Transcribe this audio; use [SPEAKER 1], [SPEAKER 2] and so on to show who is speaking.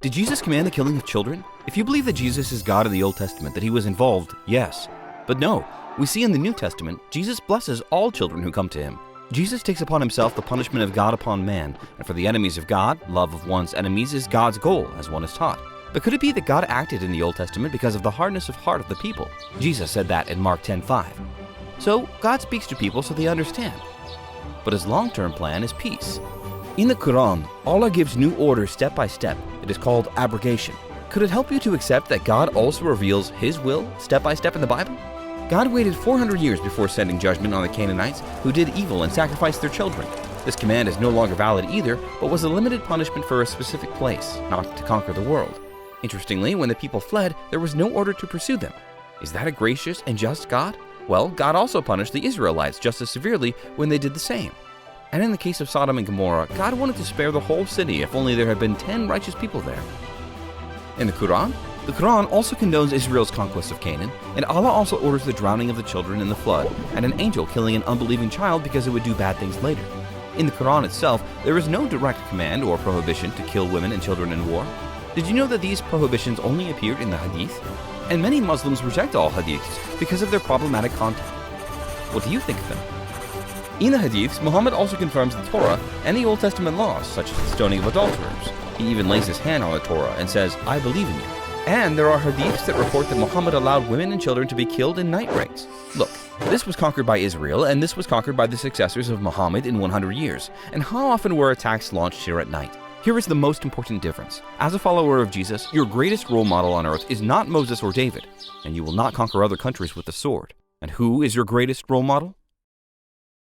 [SPEAKER 1] Did Jesus command the killing of children? If you believe that Jesus is God in the Old Testament, that he was involved, yes. But no, we see in the New Testament, Jesus blesses all children who come to him. Jesus takes upon himself the punishment of God upon man, and for the enemies of God, love of one's enemies is God's goal, as one is taught. But could it be that God acted in the Old Testament because of the hardness of heart of the people? Jesus said that in Mark 10:5. So God speaks to people so they understand. But his long-term plan is peace. In the Quran, Allah gives new orders step by step. It is called abrogation. Could it help you to accept that God also reveals his will step by step in the Bible? God waited 400 years before sending judgment on the Canaanites who did evil and sacrificed their children. This command is no longer valid either, but was a limited punishment for a specific place, not to conquer the world. Interestingly, when the people fled, there was no order to pursue them. Is that a gracious and just God? Well, God also punished the Israelites just as severely when they did the same. And in the case of Sodom and Gomorrah, God wanted to spare the whole city if only there had been 10 righteous people there. In the Quran also condones Israel's conquest of Canaan, and Allah also orders the drowning of the children in the flood, and an angel killing an unbelieving child because it would do bad things later. In the Quran itself, there is no direct command or prohibition to kill women and children in war. Did you know that these prohibitions only appeared in the Hadith? And many Muslims reject all Hadiths because of their problematic content. What do you think of them? In the Hadiths, Muhammad also confirms the Torah and the Old Testament laws, such as the stoning of adulterers. He even lays his hand on the Torah and says, "I believe in you." And there are Hadiths that report that Muhammad allowed women and children to be killed in night raids. Look, this was conquered by Israel, and this was conquered by the successors of Muhammad in 100 years. And how often were attacks launched here at night? Here is the most important difference. As a follower of Jesus, your greatest role model on earth is not Moses or David, and you will not conquer other countries with the sword. And who is your greatest role model?